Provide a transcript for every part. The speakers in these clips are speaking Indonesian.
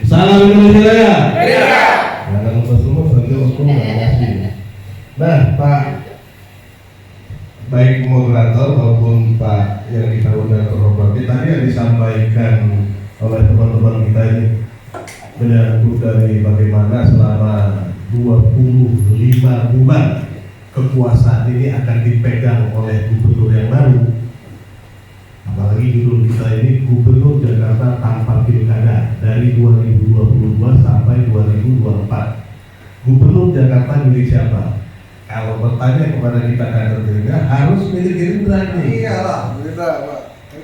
Salam Indonesia Raya. Jangan lupa semua nanti waktu ngasih. Nah, Pak, baik moderator maupun Pak yang kita undang terhormati, tadi yang disampaikan oleh teman-teman kita ini menyangkut dari bagaimana selama 25 bulan kekuasaan ini akan dipegang oleh gubernur yang baru. Apalagi judul kita ini Gubernur Jakarta tanpa pilkada dari 2022 sampai 2024. Gubernur Jakarta milik siapa? Kalau bertanya kepada kita kader Gerindra, harus milik Gerindra nih. Iyalah, Gerindra Pak.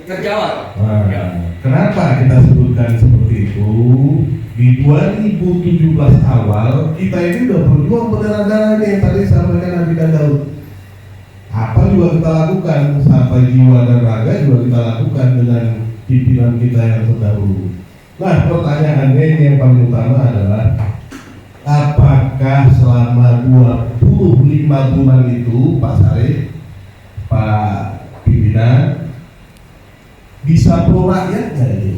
Terjawab. Nah, kenapa kita sebutkan seperti itu? Di 2017 awal kita ini udah berjuang berdarah-darah yang tadi disampaikan Nabi dan Daud. Apa juga kita lakukan, sampai jiwa dan raga juga kita lakukan dengan pimpinan kita yang terdahulu. Nah, pertanyaannya yang paling utama adalah apakah selama 25 bulan itu Pak Sarif, Pak pimpinan bisa pro rakyat nggak ini?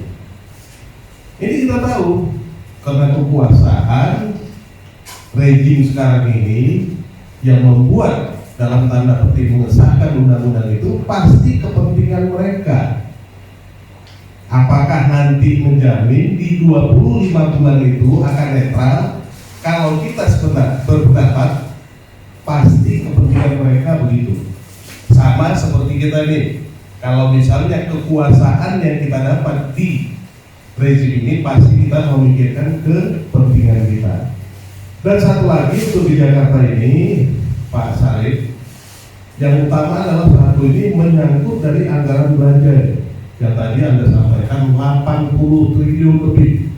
Ini kita tahu karena kekuasaan rejim sekarang ini yang membuat dalam tanda petik mengesahkan undang-undang itu pasti kepentingan mereka. Apakah nanti menjamin di 25 bulan itu akan netral? Kalau kita sebentar berpendapat pasti kepentingan mereka begitu. Sama seperti kita nih, kalau misalnya kekuasaan yang kita dapat di rezim ini pasti kita memikirkan kepentingan kita. Dan satu lagi untuk di Jakarta ini, Pak Sarif, yang utama adalah satu ini menyangkut dari anggaran belanja yang tadi Anda sampaikan 80 triliun lebih.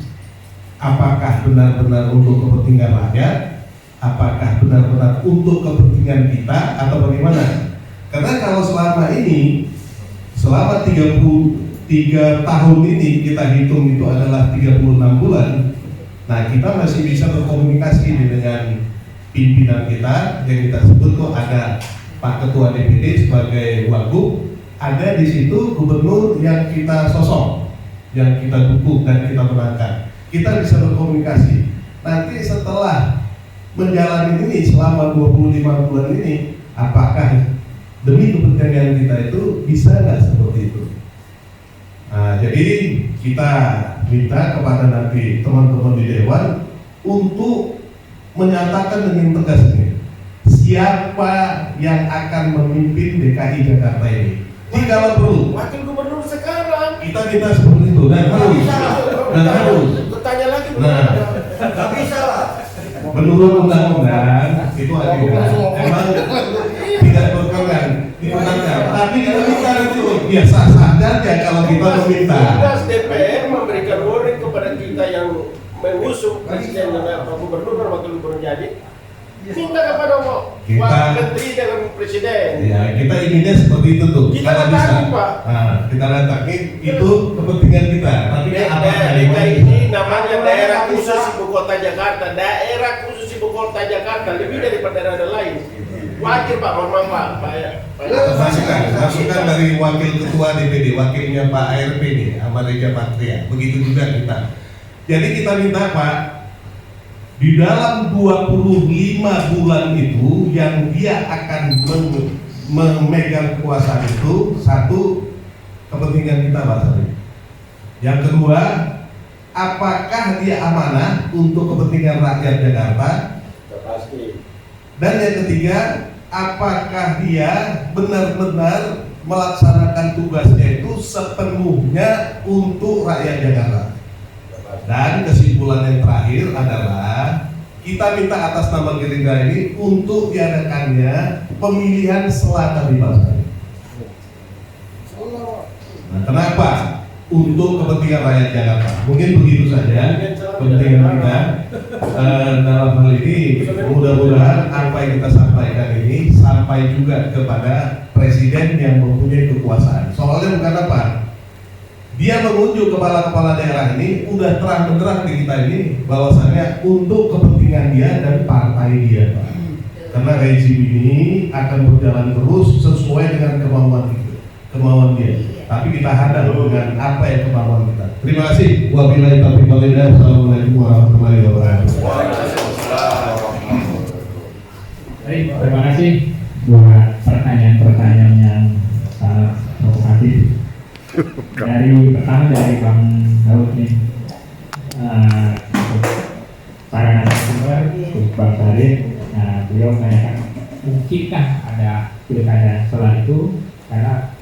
Apakah benar-benar untuk kepentingan rakyat? Apakah benar-benar untuk kepentingan kita atau bagaimana? Karena kalau selama ini, selama 33 tahun ini kita hitung itu adalah 36 bulan. Nah, kita masih bisa berkomunikasi dengan pimpinan kita yang kita sebut tuh ada Pak Ketua DPD sebagai wagub, ada di situ gubernur yang kita sosok, yang kita dukung dan kita menangkan. Kita bisa berkomunikasi. Nanti setelah menjalani ini selama 25 bulan ini, apakah demi kepentingan kita itu bisa nggak seperti itu? Nah, jadi kita minta kepada nanti teman-teman di Dewan untuk menyatakan dengan tegas ini siapa yang akan memimpin DKI Jakarta ini. Jika perlu, Wakil Gubernur sekarang kita minta seperti itu dan harus. Bertanya lagi, Nah, nggak bisa lah. menurut undang-undang itu ada emang tidak berkenan dibenarkan, tapi kita minta itu ya sah-sah saja kalau kita meminta. Tugas DPR memberikan warning kepada kita yang mengusung presiden dan Pak Gubernur dan Wakil Gubernur jadi minta kepada Pak Menteri dengan Presiden. Ya, kita inginnya seperti itu tuh. Kita kalau bisa. letakkan, Pak. Nah, kita letakkan itu kepentingan kita. Tapi DKI ini namanya daerah khusus ibu kota Jakarta. Daerah khusus ibu kota Jakarta lebih daripada daerah lain. Wajar Pak, mohon maaf Pak. Masukan dari Wakil Ketua DPD, wakilnya Pak ARP ini, Ahmad Reja Patria. Begitu juga kita. Jadi kita minta Pak, di dalam 25 bulan itu yang dia akan memegang kekuasaan itu, satu, kepentingan kita Pak Sarif. Yang kedua, apakah dia amanah untuk kepentingan rakyat Jakarta? Pasti. Dan yang ketiga, apakah dia benar-benar melaksanakan tugasnya itu sepenuhnya untuk rakyat Jakarta? Dan kesimpulan yang terakhir adalah kita minta atas nama Gerindra ini untuk diadakannya pemilihan setelah tadi Pak Sarif. Nah, kenapa? Untuk kepentingan rakyat Jakarta. Mungkin begitu saja kepentingan kita. Dalam hal ini mudah-mudahan apa yang kita sampaikan ini sampai juga kepada presiden yang mempunyai kekuasaan. Soalnya bukan apa? Dia mengunjuk kepala-kepala daerah ini udah terang benderang di kita ini bahwasannya untuk kepentingan dia dan partai dia, Pak. Karena rezim ini akan berjalan terus sesuai dengan kemauan dia. tapi kita hadang dengan apa yang kemampuan kita. Terima kasih. Wabillahi taufiq wal hidayah. Assalamualaikum warahmatullahi wabarakatuh. Baik, terima kasih buat pertanyaan-pertanyaan yang sangat provokatif. Pertama dari Bang Daud nih, para narasumber, Bang Sarif, beliau menanyakan mungkinkah ada pilkada setelah itu, karena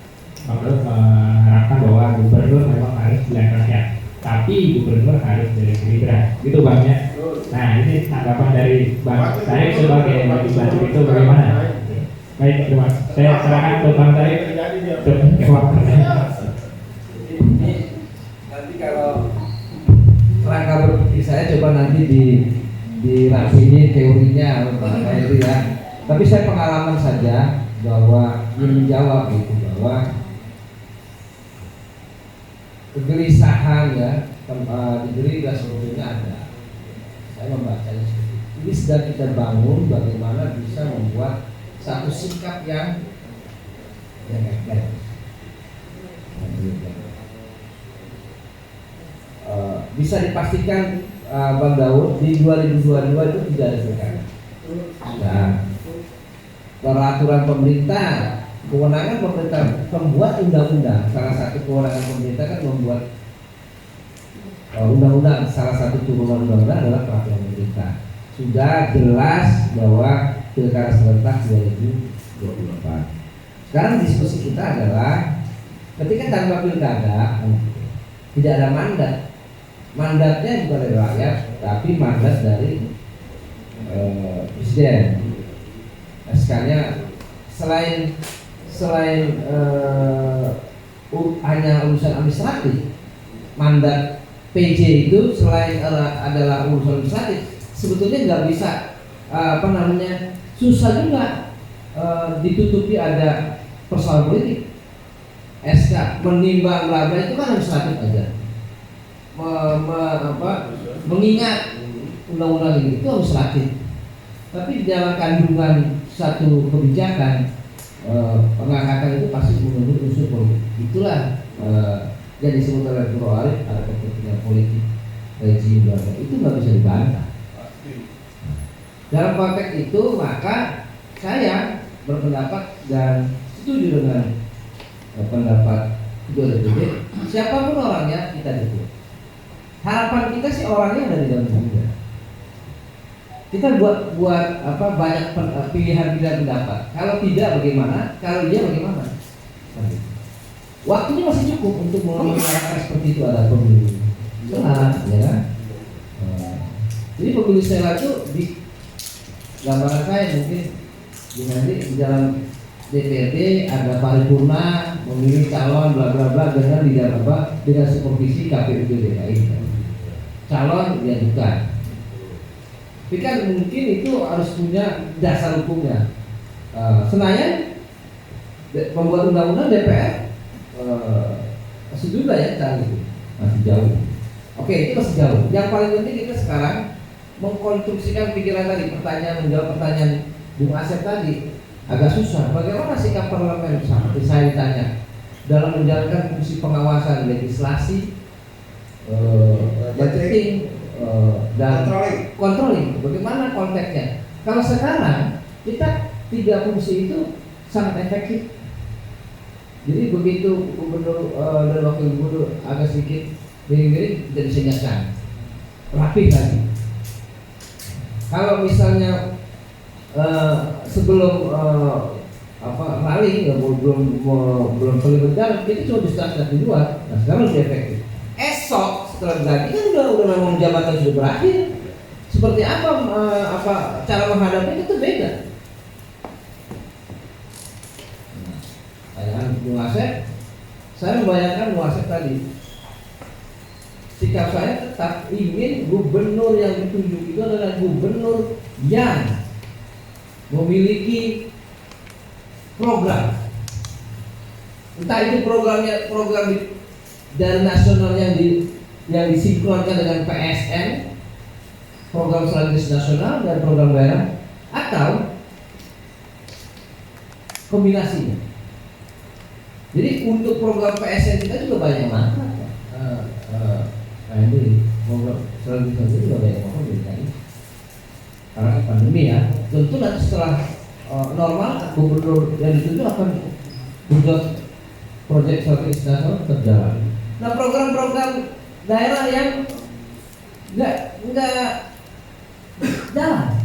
Bang Daud mengharapkan bahwa gubernur memang harus pilihan rakyat, tapi gubernur harus dari Gerindra, gitu Bang ya. Nah ini tanggapan dari Bang Sarif sebagai bantu itu bagaimana? Baik, terima kasih. Saya serahkan ke Bang Sarif untuk menjawab pertanyaan. Ini nanti kalau rangka berpikir saya coba nanti dirapini teorinya apa itu ya. Tapi saya pengalaman saja bahwa yang menjawab itu bahwa kegelisahan ya di Gerindra sebetulnya ada. Saya membacanya seperti itu. Ini sedang kita bangun bagaimana bisa membuat satu sikap yang baik. Bisa dipastikan Bang Daud di 2022 itu tidak ada pilkada. Nah, peraturan pemerintah, kewenangan pemerintah membuat undang-undang. Salah satu kewenangan pemerintah kan membuat undang-undang. Salah satu turunan undang-undang adalah peraturan pemerintah. Sudah jelas bahwa pilkada serentak 2024. Sekarang diskusi kita adalah ketika tanpa pilkada tidak ada mandat. Mandatnya bukan dari rakyat, tapi mandat dari presiden. SK-nya selain hanya urusan administratif, mandat PJ itu selain adalah urusan administratif, sebetulnya nggak bisa susah juga ditutupi ada persoalan politik. SK menimbang bla bla itu kan administratif aja. Mengingat undang-undang ini itu administratif. Tapi di dalam kandungan satu kebijakan pengangkatan itu pasti mengandung unsur politik. Itulah yang disebut oleh Bro Arif ada kepentingan politik rezim itu nggak bisa dibantah. Dalam konteks itu maka saya berpendapat dan setuju dengan pendapat Ketua DPD, siapapun orangnya kita dukung. Harapan kita sih orangnya ada di dalam Gerindra. Kita buat banyak pilihan-pilihan pendapat. Kalau tidak bagaimana? Kalau iya bagaimana? Waktunya masih cukup untuk mengarahkan seperti itu, ada pemilu selat, ya kan? Jadi pemilu selat itu di gambaran saya mungkin nanti di dalam DPRD ada paripurna memilih calon bla bla bla dengan supervisi KPU DKI. Calon diajukan. Tapi kan mungkin itu harus punya dasar hukumnya. Senayan pembuat undang-undang DPR masih juga ya itu masih jauh. Oke, itu masih jauh. Yang paling penting kita sekarang mengkonstruksikan pikiran tadi, menjawab pertanyaan Bung Asep tadi agak susah. Bagaimana sikap parlemen seperti saya ditanya dalam menjalankan fungsi pengawasan legislasi, budgeting, dan controlling. Bagaimana konteksnya? Kalau sekarang kita 3 fungsi itu sangat efektif. Jadi begitu gubernur dan wakil gubernur agak sedikit miring-miring tidak disenyapkan, rapi lagi. Kalau misalnya sebelum rally belum saling berjalan, kita cuma bisa di luar. Nah sekarang lebih efektif. Esok setelah ganti kan udah memang jabatan sudah berakhir. Seperti apa cara menghadapinya itu beda. Pertanyaan Bung Asep, saya membayangkan Bung Asep tadi. Sikap saya tetap ingin gubernur yang ditunjuk itu adalah gubernur yang memiliki program, entah itu program dari nasional yang disinkronkan dengan PSN, program strategis nasional dan program daerah, atau kombinasinya. Jadi untuk program PSN kita juga banyak banget. Ini program selanjutnya juga banyak banget dari karena pandemi ya. Tentu nanti setelah normal gubernur yang ditunjuk akan membuat proyek strategis nasional terjalan. Nah program-program daerah yang nggak jalan,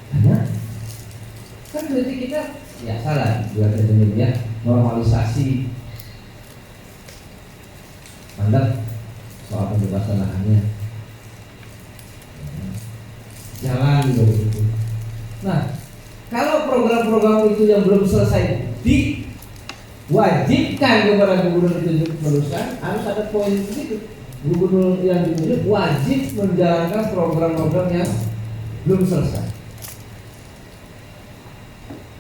karena kan kritik kita ya salah juga ya normalisasi mandat soal pembebasan lahannya jalan gitu. Nah kalau program-program itu yang belum selesai diwajibkan kepada gubernur ditunjuk meneruskan, harus ada poin itu. Gubernur yang ditunjuk wajib menjalankan program-program yang belum selesai.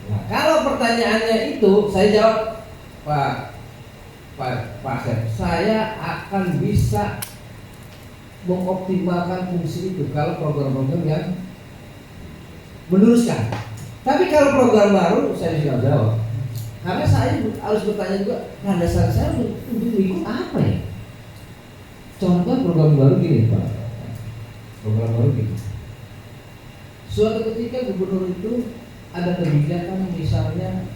Nah, kalau pertanyaannya itu, saya jawab Pak Sep, saya akan bisa mengoptimalkan fungsi itu kalau program-program yang meneruskan. Tapi kalau program baru, saya bisa jawab. Karena saya harus bertanya juga, landasan saya untuk ikut apa ya? Contoh program baru gini Pak, program baru gini. Suatu ketika gubernur itu ada kebijakan misalnya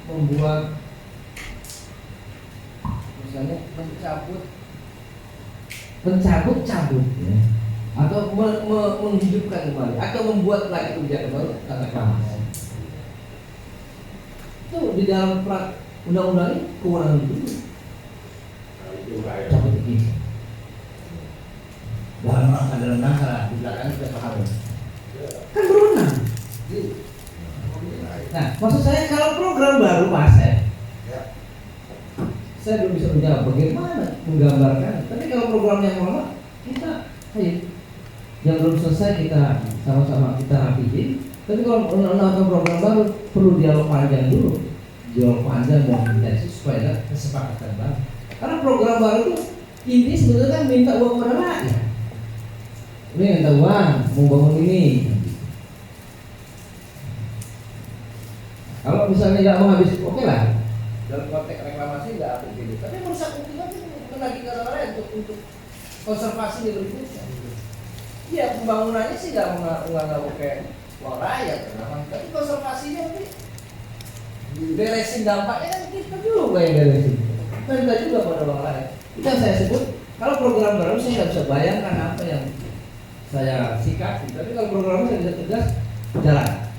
membuat misalnya mencabut ya, atau menghidupkan kembali atau membuat lagi kebijakan baru tata krama. Itu di dalam undang-undang ini kewenangan dulu. Cabut ini. Dalam ada nangka di belakang sudah paham. Kan berwenang. Nah, maksud saya kalau program baru Pak saya belum bisa menjawab bagaimana menggambarkan. Tapi kalau program yang lama kita, yang belum selesai kita sama-sama kita rapihin. Tapi kalau untuk program baru perlu dialog panjang dulu, dialog panjang dan intensif supaya ada kesepakatan baru. Karena program baru itu ini sebenarnya kan minta uang kepada rakyat. Ini minta uang mau bangun ini. Kalau misalnya nggak mau habis, oke lah. Dalam konteks reklamasi nggak apa gitu. Tapi merusak lingkungan itu menagih ke orang untuk konservasi di berikutnya. Iya pembangunannya sih nggak pakai uang rakyat, tapi konservasinya nanti beresin dampaknya kan kita juga yang beresin. Kita juga pada uang rakyat. Itu yang saya sebut. Kalau program baru saya nggak bisa bayangkan apa yang saya sikapi. Tapi kalau program saya bisa tegas jalan.